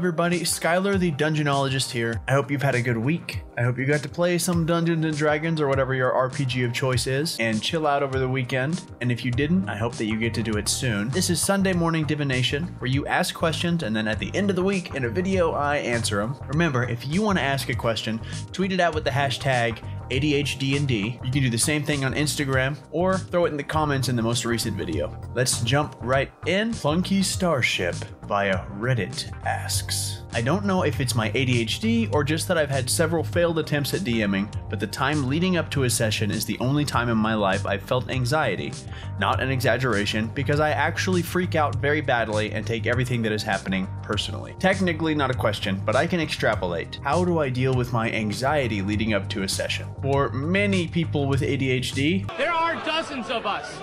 everybody, Skylar the Dungeonologist here. I hope you've had a good week. I hope you got to play some Dungeons and Dragons or whatever your RPG of choice is and chill out over the weekend. And if you didn't, I hope that you get to do it soon. This is Sunday Morning Divination, where you ask questions and then at the end of the week in a video, I answer them. Remember, if you want to ask a question, tweet it out with the hashtag ADHDND. You can do the same thing on Instagram or throw it in the comments in the most recent video. Let's jump right in. Funky Starship via Reddit asks, I don't know if it's my ADHD or just that I've had several failed attempts at DMing, but the time leading up to a session is the only time in my life I've felt anxiety. Not an exaggeration, because I actually freak out very badly and take everything that is happening personally. Technically not a question, but I can extrapolate. How do I deal with my anxiety leading up to a session? For many people with ADHD, there are dozens of us.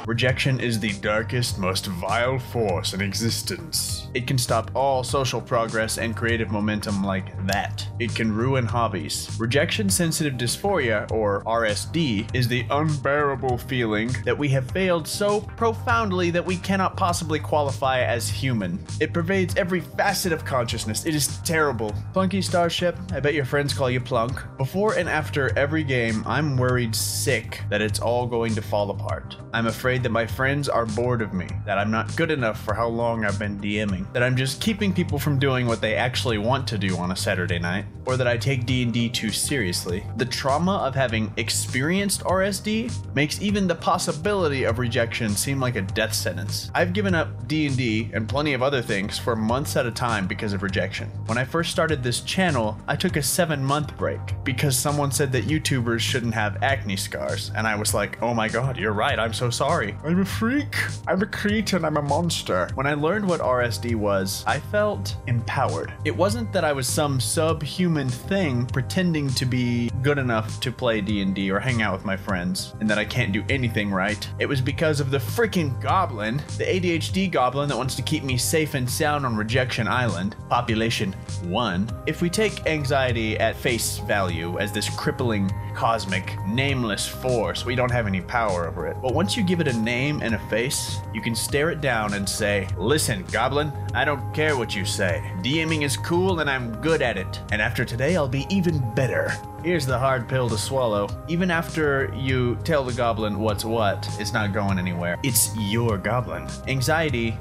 Rejection is the darkest, most vile force in existence. It can stop all social progress and creative momentum like that. It can ruin hobbies. Rejection-sensitive dysphoria, or RSD, is the unbearable feeling that we have failed so profoundly that we cannot possibly qualify as human. It pervades every facet of consciousness. It is terrible. Funky Starship, I bet your friends call you Plunk. Before and after every game, I'm worried sick that it's all going to fall apart. I'm afraid that my friends are bored of me, that I'm not good enough for how long I've been DMing, that I'm just keeping people from doing what they actually want to do on a Saturday night, or that I take D&D too seriously. The trauma of having experienced RSD makes even the possibility of rejection seem like a death sentence. I've given up D&D and plenty of other things for months at a time because of rejection. When I first started this channel, I took a 7-month break because someone said that YouTubers shouldn't have acne scars, and I was like, oh my god, you're right, I'm so sorry. I'm a freak. I'm a cretin. I'm a monster. When I learned what RSD was, I felt empowered. It wasn't that I was some subhuman thing pretending to be good enough to play D&D or hang out with my friends, and that I can't do anything right. It was because of the freaking goblin, the ADHD goblin that wants to keep me safe and sound on Rejection Island, population 1. If we take anxiety at face value as this crippling, cosmic, nameless force, we don't have any power over it. But once you give it a name and a face, you can stare it down and say, listen, goblin, I don't care what you say. DMing is cool and I'm good at it. And after today, I'll be even better. Here's the hard pill to swallow. Even after you tell the goblin what's what, it's not going anywhere. It's your goblin. Anxiety,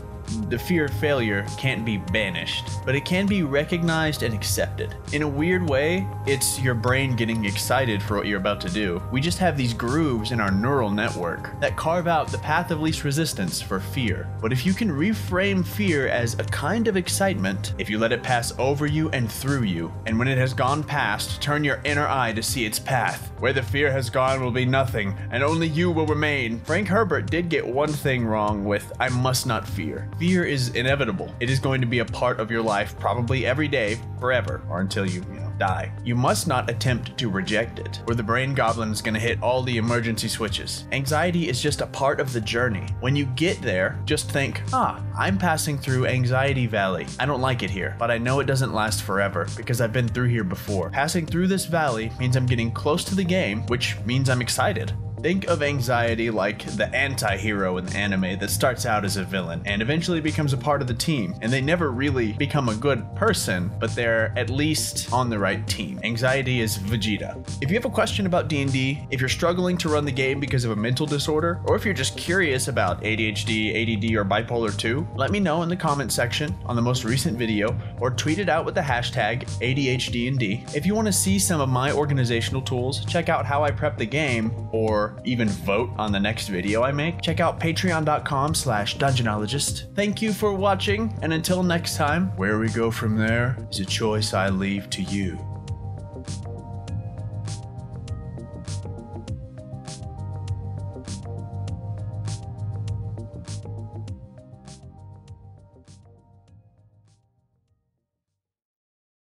the fear of failure, can't be banished, but it can be recognized and accepted. In a weird way, it's your brain getting excited for what you're about to do. We just have these grooves in our neural network that carve out the path of least resistance for fear. But if you can reframe fear as a kind of excitement, if you let it pass over you and through you, and when it has gone past, turn your inner eye to see its path. Where the fear has gone will be nothing, and only you will remain. Frank Herbert did get one thing wrong with I must not fear. Fear is inevitable. It is going to be a part of your life probably every day, forever, or until you die. You must not attempt to reject it, or the brain goblin is going to hit all the emergency switches. Anxiety is just a part of the journey. When you get there, just think, I'm passing through Anxiety Valley. I don't like it here, but I know it doesn't last forever because I've been through here before. Passing through this valley means I'm getting close to the game, which means I'm excited. Think of anxiety like the anti-hero in the anime that starts out as a villain and eventually becomes a part of the team, and they never really become a good person, but they're at least on the right team. Anxiety is Vegeta. If you have a question about D&D, if you're struggling to run the game because of a mental disorder, or if you're just curious about ADHD, ADD, or bipolar 2, let me know in the comment section on the most recent video, or tweet it out with the hashtag ADHDND. If you want to see some of my organizational tools, check out how I prep the game, or even vote on the next video I make, check out patreon.com/dungeonologist. Thank you for watching, and until next time, where we go from there is a choice I leave to you.